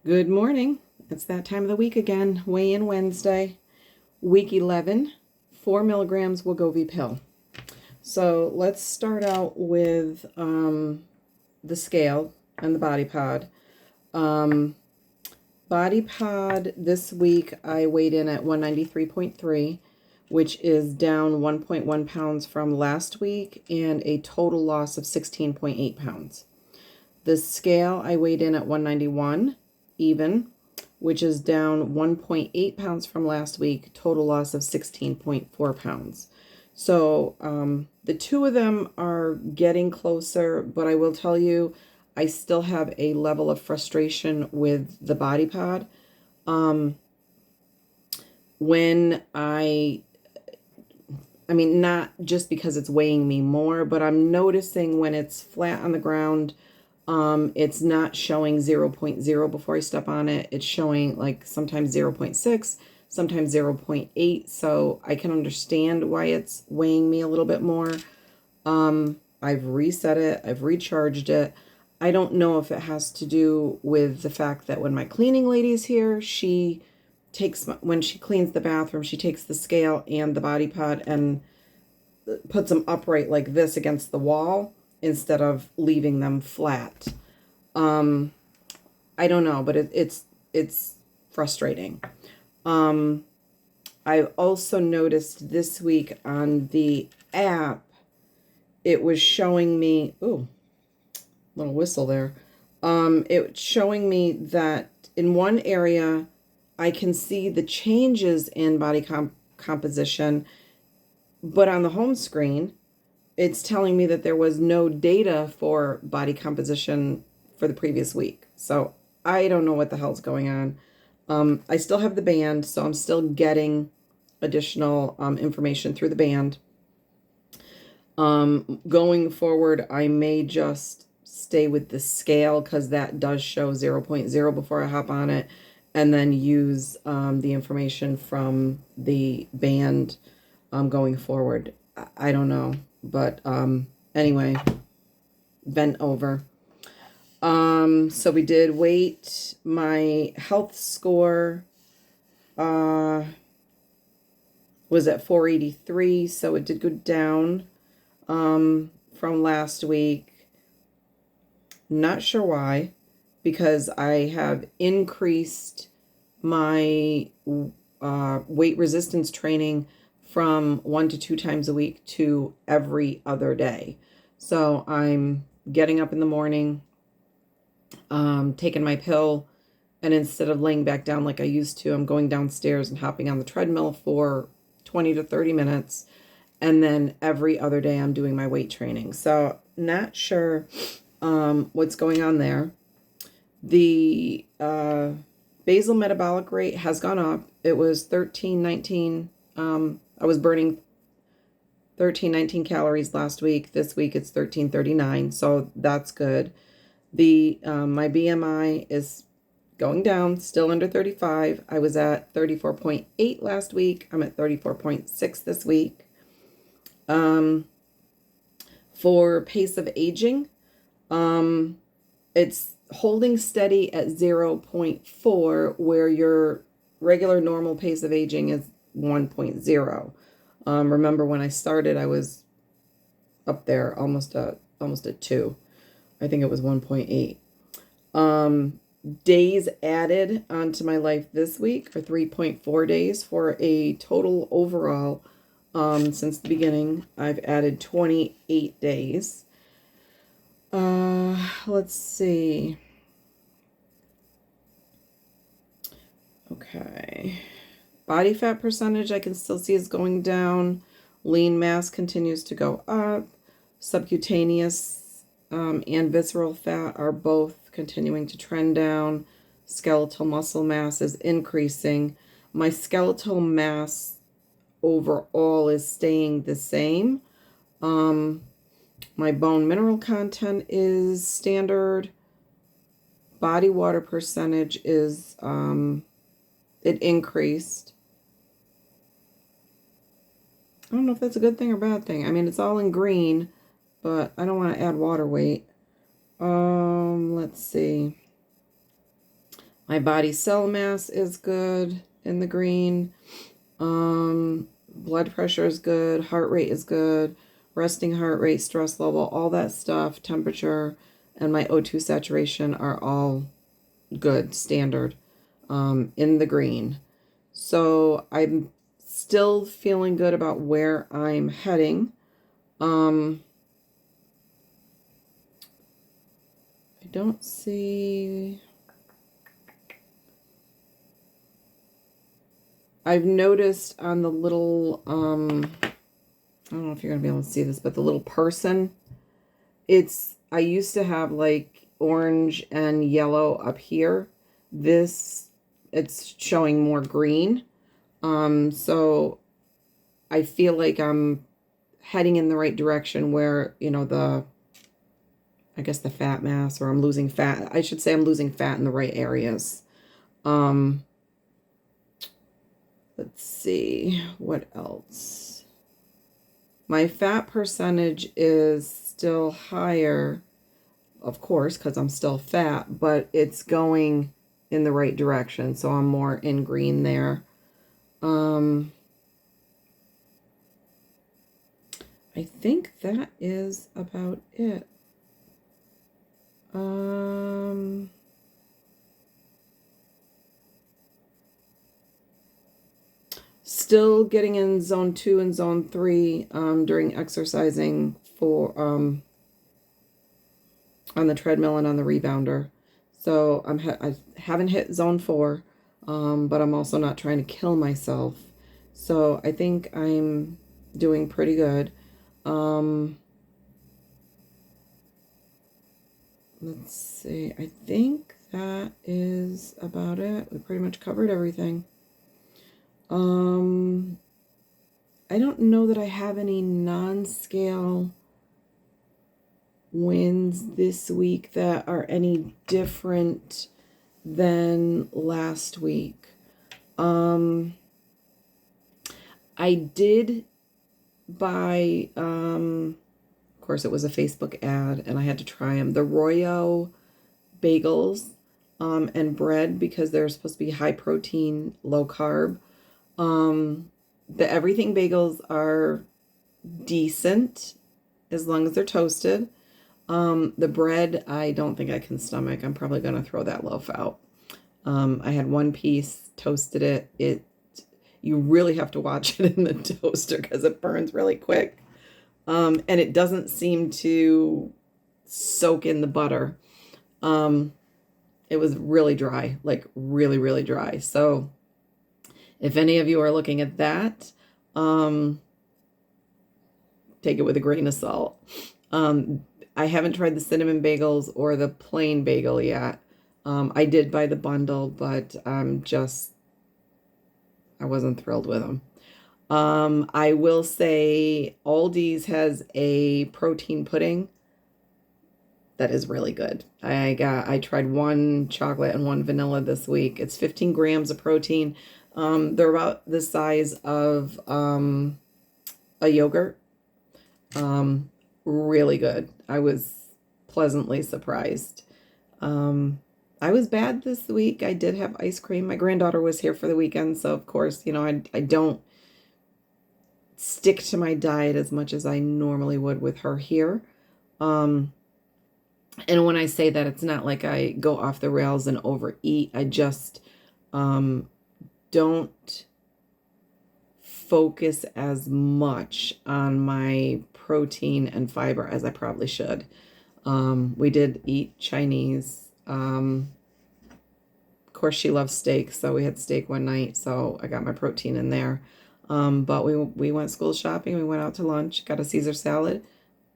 Good morning. It's that time of the week again. Weigh-in Wednesday, week 11, 4 milligrams Wegovy pill. So let's start out with the scale and the body pod. Body pod this week I weighed in at 193.3, which is down 1.1 pounds from last week and a total loss of 16.8 pounds. The scale I weighed in at 191 even, which is down 1.8 pounds from last week, total loss of 16.4 pounds. So the two of them are getting closer, but I will tell you, I still have a level of frustration with the body pod. When I mean, not just because it's weighing me more, but I'm noticing when it's flat on the ground, it's not showing 0.0 before I step on it. It's showing like sometimes 0.6, sometimes 0.8. So I can understand why it's weighing me a little bit more. I've reset it. I've recharged it. I don't know if it has to do with the fact that when my cleaning lady's here, when she cleans the bathroom, she takes the scale and the body pod and puts them upright like this against the wall instead of leaving them flat. I don't know, but it's frustrating. I also noticed this week on the app, it was showing me, ooh, little whistle there. It's showing me that in one area, I can see the changes in body composition, but on the home screen, it's telling me that there was no data for body composition for the previous week. So I don't know what the hell's going on. I still have the band, so I'm still getting additional information through the band. Going forward, I may just stay with the scale because that does show 0.0 before I hop on it, and then use the information from the band going forward. I don't know. But anyway, bent over. So we did weight. My health score was at 483, so it did go down from last week. Not sure why, because I have increased my weight resistance training from 1 to 2 times a week to every other day. So I'm getting up in the morning, taking my pill, and instead of laying back down like I used to, I'm going downstairs and hopping on the treadmill for 20 to 30 minutes. And then every other day I'm doing my weight training. So not sure what's going on there. The basal metabolic rate has gone up. It was 1319. I was burning 1319 calories last week. This week it's 1339, so that's good. My BMI is going down, still under 35. I was at 34.8 last week. I'm at 34.6 this week. For pace of aging, it's holding steady at 0.4, where your regular normal pace of aging is 1.0. Remember when I started, I was up there almost at 2. I think it was 1.8. Days added onto my life this week are 3.4 days, for a total overall since the beginning I've added 28 days. Let's see. Okay. Body fat percentage I can still see is going down. Lean mass continues to go up. Subcutaneous and visceral fat are both continuing to trend down. Skeletal muscle mass is increasing. My skeletal mass overall is staying the same. My bone mineral content is standard. Body water percentage is it increased. I don't know if that's a good thing or bad thing. I mean, it's all in green, but I don't want to add water weight. Let's see. My body cell mass is good in the green. Blood pressure is good. Heart rate is good. Resting heart rate, stress level, all that stuff, temperature, and my O2 saturation are all good, standard, in the green. So I'm still feeling good about where I'm heading. I don't see... I've noticed on the little, I don't know if you're going to be able to see this, but the little person, I used to have like orange and yellow up here. It's showing more green. So I feel like I'm heading in the right direction where, I guess the fat mass, or I'm losing fat. I should say I'm losing fat in the right areas. Let's see, what else? My fat percentage is still higher, of course, because I'm still fat, but it's going in the right direction, so I'm more in green there. I think that is about it. Still getting in zone 2 and zone 3 during exercising for on the treadmill and on the rebounder. So I haven't hit zone 4, but I'm also not trying to kill myself. So I think I'm doing pretty good. Let's see. I think that is about it. We pretty much covered everything. I don't know that I have any non-scale wins this week that are any different than last week. I did buy, of course it was a Facebook ad and I had to try them, the Royo bagels and bread, because they're supposed to be high protein, low carb. The everything bagels are decent as long as they're toasted. The bread, I don't think I can stomach. I'm probably going to throw that loaf out. I had one piece, toasted it. You really have to watch it in the toaster because it burns really quick. And it doesn't seem to soak in the butter. It was really dry, like really, really dry. So if any of you are looking at that, take it with a grain of salt. I haven't tried the cinnamon bagels or the plain bagel yet. I did buy the bundle, but I wasn't thrilled with them. I will say Aldi's has a protein pudding that is really good. I tried one chocolate and one vanilla this week. It's 15 grams of protein. They're about the size of a yogurt. Really good. I was pleasantly surprised. I was bad this week. I did have ice cream. My granddaughter was here for the weekend, so of course, I don't stick to my diet as much as I normally would with her here. And when I say that, it's not like I go off the rails and overeat. I just don't focus as much on my protein and fiber as I probably should. We did eat Chinese. Of course, she loves steak, so we had steak one night, so I got my protein in there. But we went school shopping. We went out to lunch, got a Caesar salad,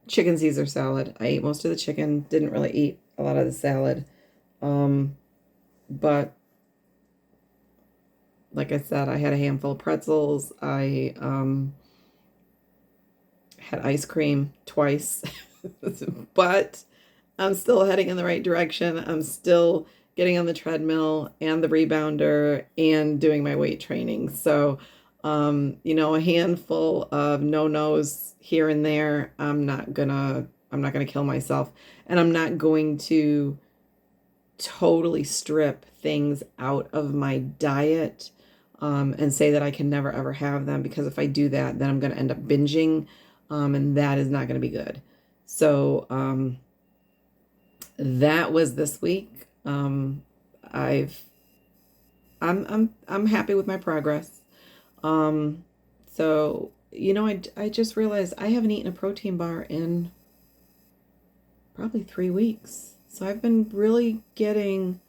chicken Caesar salad. I ate most of the chicken, didn't really eat a lot of the salad. But like I said, I had a handful of pretzels. I had ice cream twice, but I'm still heading in the right direction. I'm still getting on the treadmill and the rebounder and doing my weight training. So, a handful of no-nos here and there. I'm not gonna kill myself, and I'm not going to totally strip things out of my diet and say that I can never ever have them, because if I do that, then I'm going to end up binging, and that is not going to be good. So that was this week. I've I'm happy with my progress. So I just realized I haven't eaten a protein bar in probably 3 weeks. So I've been really getting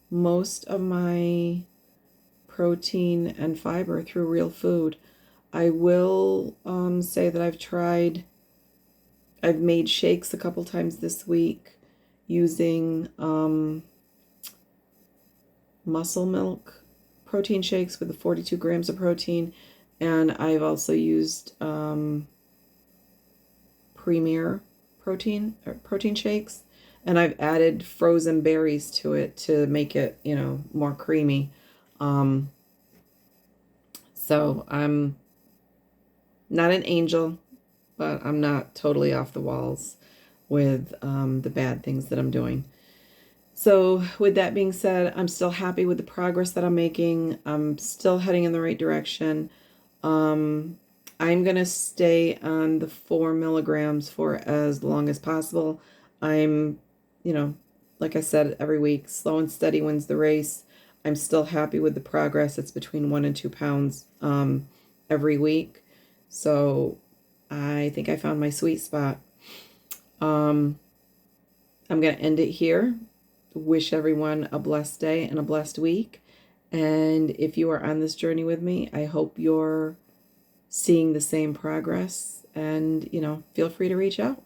most of my protein and fiber through real food. I will say that I've made shakes a couple times this week using muscle milk protein shakes with the 42 grams of protein. And I've also used Premier protein shakes. And I've added frozen berries to it to make it, more creamy. So I'm not an angel, but I'm not totally off the walls with the bad things that I'm doing. So with that being said, I'm still happy with the progress that I'm making. I'm still heading in the right direction. I'm going to stay on the 4 milligrams for as long as possible. I'm, like I said, every week, slow and steady wins the race. I'm still happy with the progress. It's between 1 and 2 pounds every week. So I think I found my sweet spot. I'm going to end it here. Wish everyone a blessed day and a blessed week. And if you are on this journey with me, I hope you're seeing the same progress. And, feel free to reach out.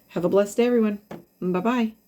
Have a blessed day, everyone. Bye-bye.